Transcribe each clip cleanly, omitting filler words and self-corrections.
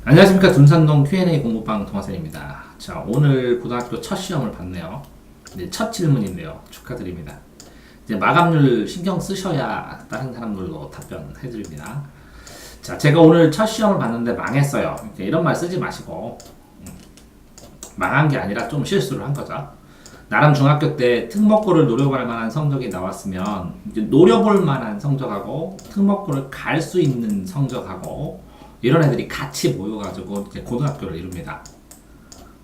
안녕하십니까. 둔산동 Q&A 공부방 동화쌤입니다. 자, 오늘 고등학교 첫 시험을 봤네요. 이제 첫 질문인데요. 축하드립니다. 이제 마감률 신경 쓰셔야 다른 사람들도 답변해드립니다. 자, 제가 오늘 첫 시험을 봤는데 망했어요. 이런 말 쓰지 마시고, 망한 게 아니라 좀 실수를 한 거죠. 나름 중학교 때 특목고를 노려볼 만한 성적이 나왔으면, 이제 노려볼 만한 성적하고 특목고를 갈 수 있는 성적하고 이런 애들이 같이 모여가지고 이제 고등학교를 이룹니다.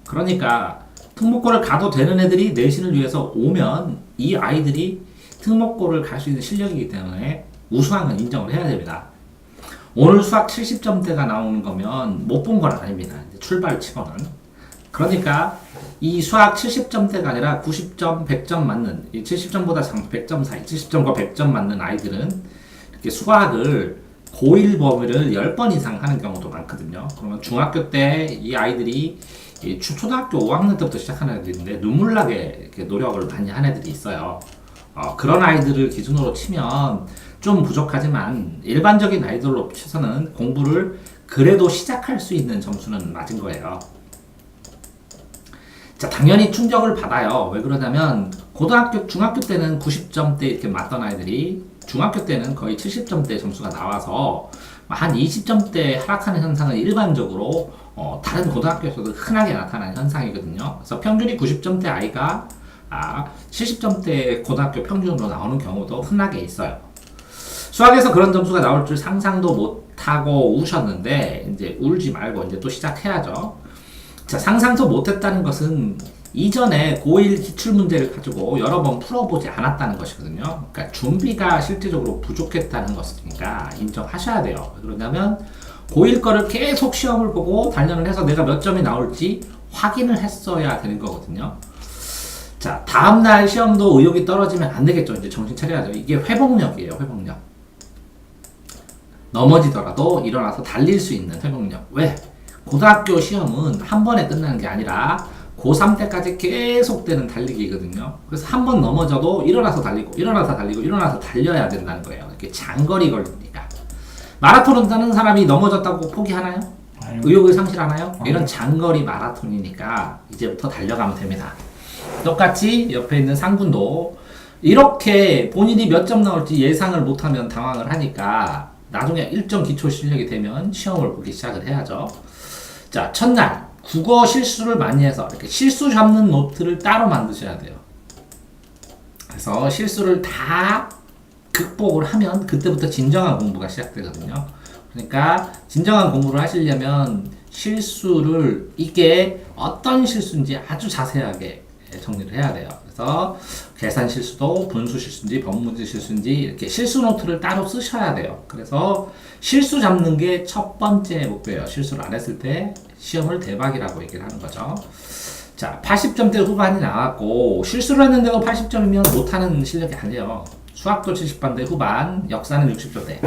그러니까 특목고를 가도 되는 애들이 내신을 위해서 오면 이 아이들이 특목고를 갈 수 있는 실력이기 때문에 우수한 건 인정을 해야 됩니다. 오늘 수학 70점대가 나오는 거면 못 본 건 아닙니다. 출발 치고는. 그러니까 이 수학 70점대가 아니라 90점, 100점 맞는, 70점보다 100점 사이, 70점과 100점 맞는 아이들은 이렇게 수학을 고1 범위를 10번 이상 하는 경우도 많거든요. 그러면 중학교 때 이 아이들이 초등학교 5학년 때부터 시작하는 애들인데 눈물나게 이렇게 노력을 많이 하는 애들이 있어요. 그런 아이들을 기준으로 치면 좀 부족하지만 일반적인 아이들로 치서는 공부를 그래도 시작할 수 있는 점수는 맞은 거예요. 자, 당연히 충격을 받아요. 왜 그러냐면 중학교 때는 90점대 이렇게 맞던 아이들이 중학교 때는 거의 70점대 점수가 나와서 한 20점대 하락하는 현상은 일반적으로 다른 고등학교에서도 흔하게 나타나는 현상이거든요. 그래서 평균이 90점대 아이가 70점대 고등학교 평균으로 나오는 경우도 흔하게 있어요. 수학에서 그런 점수가 나올 줄 상상도 못하고 우셨는데 이제 울지 말고 이제 또 시작해야죠. 자, 상상도 못했다는 것은 이전에 고1 기출문제를 가지고 여러 번 풀어보지 않았다는 것이거든요. 그러니까 준비가 실제적으로 부족했다는 것이니까 인정하셔야 돼요. 그러냐면 고1 거를 계속 시험을 보고 단련을 해서 내가 몇 점이 나올지 확인을 했어야 되는 거거든요. 자, 다음날 시험도 의욕이 떨어지면 안 되겠죠. 이제 정신 차려야죠. 이게 회복력이에요, 회복력. 넘어지더라도 일어나서 달릴 수 있는 회복력. 왜? 고등학교 시험은 한 번에 끝나는 게 아니라 고3 때까지 계속되는 달리기거든요. 그래서 한 번 넘어져도 일어나서 달리고, 일어나서 달리고, 일어나서 달려야 된다는 거예요. 이렇게 장거리 걸리니까. 마라톤을 따는 사람이 넘어졌다고 포기하나요? 아유. 의욕을 상실하나요? 이런 장거리 마라톤이니까 이제부터 달려가면 됩니다. 똑같이 옆에 있는 상군도 이렇게 본인이 몇 점 나올지 예상을 못하면 당황을 하니까 나중에 일정 기초 실력이 되면 시험을 보기 시작을 해야죠. 자, 첫날 국어 실수를 많이 해서 이렇게 실수 잡는 노트를 따로 만드셔야 돼요. 그래서 실수를 다 극복을 하면 그때부터 진정한 공부가 시작되거든요. 그러니까 진정한 공부를 하시려면 실수를 이게 어떤 실수인지 아주 자세하게 정리를 해야 돼요. 그래서 계산 실수도 분수 실수인지 법문지 실수인지 이렇게 실수 노트를 따로 쓰셔야 돼요. 그래서 실수 잡는 게 첫 번째 목표예요. 실수를 안 했을 때 시험을 대박이라고 얘기를 하는 거죠. 자, 80점대 후반이 나왔고 실수를 했는데도 80점이면 못하는 실력이 아니에요. 수학도 70반대 후반, 역사는 60점대.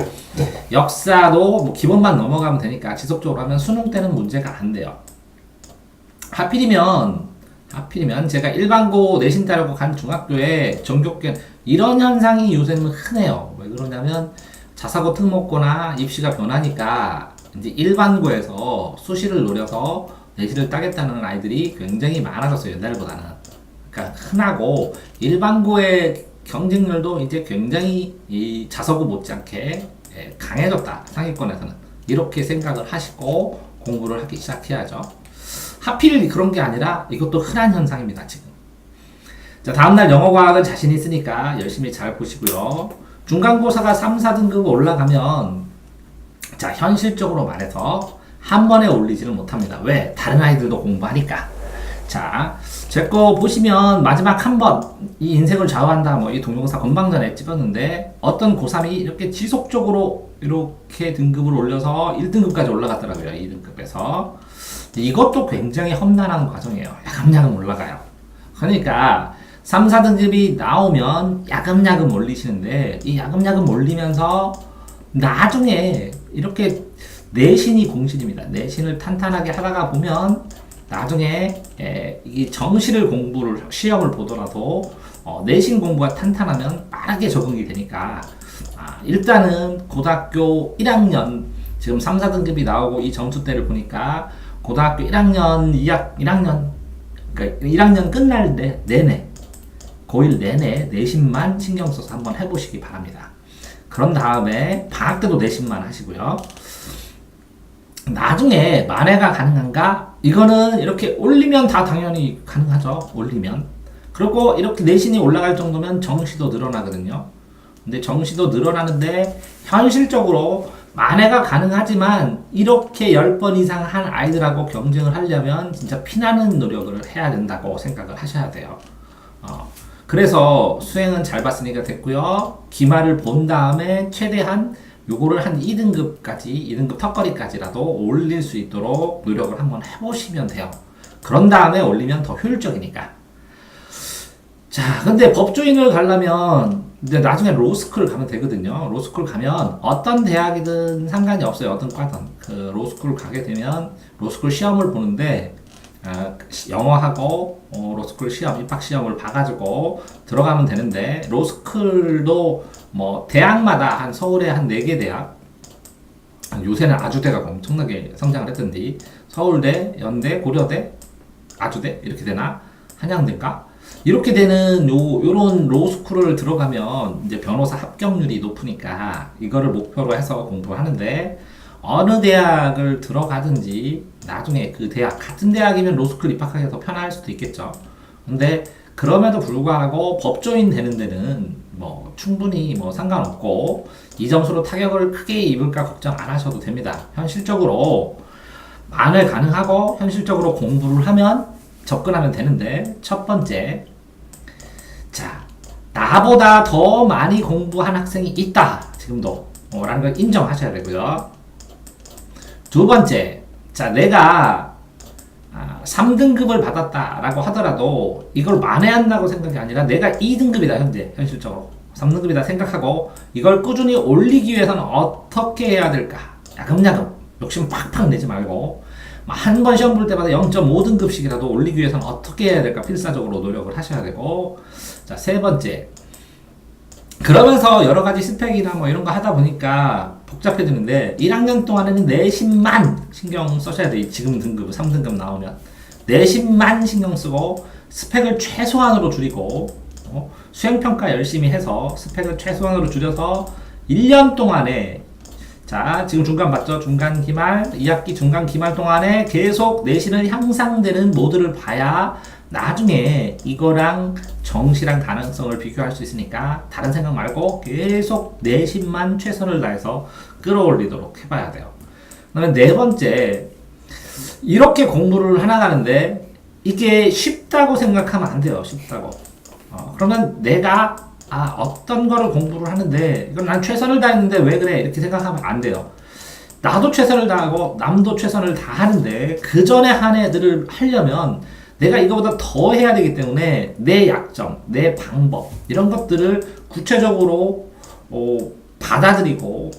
역사도 뭐 기본만 넘어가면 되니까 지속적으로 하면 수능 때는 문제가 안 돼요. 하필이면 제가 일반고 내신 따려고 간 중학교에 전교권 이런 현상이 요새는 흔해요. 왜 그러냐면 자사고 특목고나 입시가 변하니까 이제 일반고에서 수시를 노려서 내신을 따겠다는 아이들이 굉장히 많아졌어요. 옛날보다는. 그러니까 흔하고 일반고의 경쟁률도 이제 굉장히 이 자사고 못지않게 강해졌다. 상위권에서는. 이렇게 생각을 하시고 공부를 하기 시작해야죠. 하필 그런 게 아니라 이것도 흔한 현상입니다, 지금. 자, 다음날 영어 과학은 자신 있으니까 열심히 잘 보시고요. 중간고사가 3, 4등급 올라가면 자, 현실적으로 말해서 한 번에 올리지는 못합니다. 왜? 다른 아이들도 공부하니까. 자, 제 거 보시면 마지막 한 번 이 인생을 좌우한다 뭐 이 동영상 건방 전에 찍었는데 어떤 고3이 이렇게 지속적으로 이렇게 등급을 올려서 1등급까지 올라갔더라고요. 2등급에서. 이것도 굉장히 험난한 과정이에요. 야금야금 올라가요. 그러니까 3, 4등급이 나오면 야금야금 올리시는데 이 야금야금 올리면서 나중에 이렇게 내신이 공신입니다. 내신을 탄탄하게 하다가 보면 나중에 이 시험을 보더라도 내신 공부가 탄탄하면 빠르게 적응이 되니까 일단은 고등학교 1학년 지금 3, 4등급이 나오고 이 점수대를 보니까 고등학교 1학년, 1학년, 그러니까 1학년 끝날 내내, 고1 내내 내신만 신경 써서 한번 해보시기 바랍니다. 그런 다음에 방학 때도 내신만 하시고요. 나중에 만회가 가능한가? 이거는 이렇게 올리면 다 당연히 가능하죠. 올리면. 그리고 이렇게 내신이 올라갈 정도면 정시도 늘어나거든요. 근데 정시도 늘어나는데 현실적으로 만회가 가능하지만 이렇게 10번 이상 한 아이들하고 경쟁을 하려면 진짜 피나는 노력을 해야 된다고 생각을 하셔야 돼요. 그래서 수행은 잘 봤으니까 됐고요. 기말을 본 다음에 최대한 요거를 한 2등급까지, 2등급 턱걸이까지라도 올릴 수 있도록 노력을 한번 해보시면 돼요. 그런 다음에 올리면 더 효율적이니까. 자, 근데 법조인을 가려면 이제 나중에 로스쿨 가면 되거든요. 로스쿨 가면 어떤 대학이든 상관이 없어요. 어떤 과든. 그 로스쿨 가게 되면 로스쿨 시험을 보는데 영어하고 로스쿨 시험, 입학 시험을 봐가지고 들어가면 되는데 로스쿨도 뭐 대학마다 한 서울에 한 4개 대학, 요새는 아주대가 엄청나게 성장을 했던데 서울대, 연대, 고려대, 아주대 이렇게 되나? 한양대인가? 이렇게 되는 요런 로스쿨을 들어가면 이제 변호사 합격률이 높으니까 이거를 목표로 해서 공부를 하는데 어느 대학을 들어가든지 나중에 그 대학, 같은 대학이면 로스쿨 입학하기가 더 편할 수도 있겠죠. 근데 그럼에도 불구하고 법조인 되는 데는 뭐 충분히 뭐 상관없고 이 점수로 타격을 크게 입을까 걱정 안 하셔도 됩니다. 현실적으로 만회 가능하고 현실적으로 공부를 하면 접근하면 되는데 첫 번째, 자, 나보다 더 많이 공부한 학생이 있다. 지금도 라는 걸 인정하셔야 되고요. 두 번째, 자, 내가 3등급을 받았다라고 하더라도 이걸 만회한다고 생각이 아니라 내가 2등급이다 현실적으로 3등급이다 생각하고 이걸 꾸준히 올리기 위해서는 어떻게 해야 될까? 야금야금 욕심 팍팍 내지 말고 한 번 시험 볼 때마다 0.5등급씩이라도 올리기 위해서는 어떻게 해야 될까? 필사적으로 노력을 하셔야 되고, 자, 세 번째, 그러면서 여러 가지 스펙이나 뭐 이런 거 하다 보니까 복잡해지는데 1학년 동안에는 내신만 신경 써셔야 돼요. 지금 등급 3등급 나오면 내신만 신경 쓰고 스펙을 최소한으로 줄이고 수행평가 열심히 해서 스펙을 최소한으로 줄여서 1년 동안에, 자, 지금 중간 봤죠? 중간 기말, 2학기 중간 기말 동안에 계속 내신을 향상되는 모드를 봐야 나중에 이거랑 정시랑 가능성을 비교할 수 있으니까 다른 생각 말고 계속 내신만 최선을 다해서 끌어올리도록 해봐야 돼요. 그 다음에 네 번째, 이렇게 공부를 해나가는데 이게 쉽다고 생각하면 안 돼요. 쉽다고. 그러면 내가 어떤 거를 공부를 하는데 이건 난 최선을 다했는데 왜 그래? 이렇게 생각하면 안 돼요. 나도 최선을 다하고 남도 최선을 다하는데 그 전에 한 애들을 하려면 내가 이거보다 더 해야 되기 때문에 내 약점, 내 방법 이런 것들을 구체적으로 받아들이고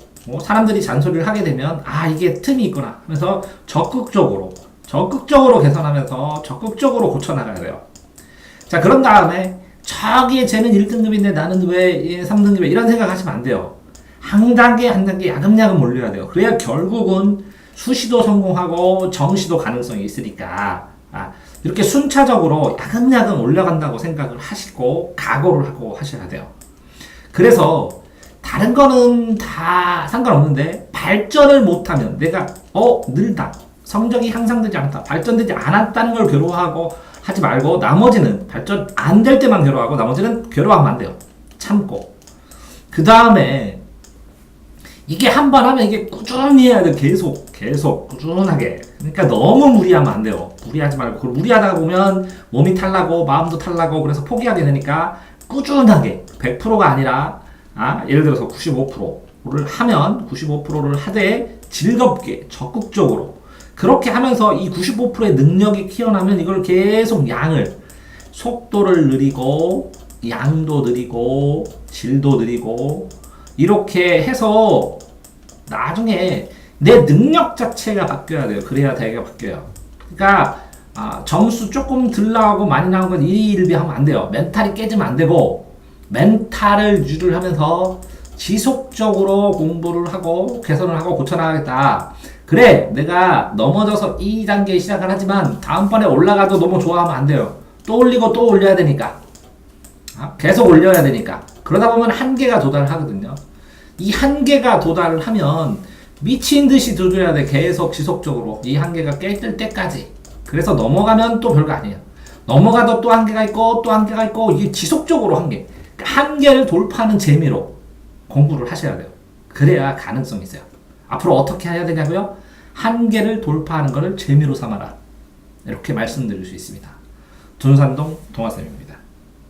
사람들이 잔소리를 하게 되면 이게 틈이 있구나 하면서 적극적으로 개선하면서 적극적으로 고쳐나가야 돼요. 자, 그런 다음에 저기에 쟤는 1등급인데 나는 왜 3등급이야 이런 생각 하시면 안 돼요. 한 단계 한 단계 야금야금 올려야 돼요. 그래야 결국은 수시도 성공하고 정시도 가능성이 있으니까 이렇게 순차적으로 야금야금 올라간다고 생각을 하시고 각오를 하고 하셔야 돼요. 그래서 다른 거는 다 상관없는데 발전을 못하면 내가 늘다, 성적이 향상되지 않았다, 발전되지 않았다는 걸 괴로워하고 하지 말고 나머지는 발전 안 될 때만 괴로워하고 나머지는 괴로워하면 안 돼요. 참고. 그 다음에 이게 한 번 하면 이게 꾸준히 해야 돼. 계속 꾸준하게. 그러니까 너무 무리하면 안 돼요. 무리하지 말고. 그걸 무리하다 보면 몸이 탈나고 마음도 탈나고 그래서 포기하게 되니까 꾸준하게 100%가 아니라 예를 들어서 95%를 하면 95%를 하되 즐겁게 적극적으로 그렇게 하면서 이 95%의 능력이 키워나면 이걸 계속 속도를 느리고 양도 느리고 질도 느리고 이렇게 해서 나중에 내 능력 자체가 바뀌어야 돼요. 그래야 대가 바뀌어요. 그러니까 점수 조금 덜 나오고 많이 나온 건 일희일비 하면 안 돼요. 멘탈이 깨지면 안 되고 멘탈을 유지를 하면서 지속적으로 공부를 하고 개선을 하고 고쳐나가겠다. 그래, 내가 넘어져서 2단계 시작을 하지만 다음번에 올라가도 너무 좋아하면 안 돼요. 또 올리고 또 올려야 되니까. 계속 올려야 되니까. 그러다 보면 한계가 도달하거든요. 이 한계가 도달을 하면 미친 듯이 두드려야 돼. 계속 지속적으로. 이 한계가 깨질 때까지. 그래서 넘어가면 또 별거 아니에요. 넘어가도 또 한계가 있고 또 한계가 있고 이게 지속적으로 한계. 그러니까 한계를 돌파하는 재미로 공부를 하셔야 돼요. 그래야 가능성이 있어요. 앞으로 어떻게 해야 되냐고요? 한계를 돌파하는 것을 재미로 삼아라. 이렇게 말씀드릴 수 있습니다. 둔산동 동아쌤입니다.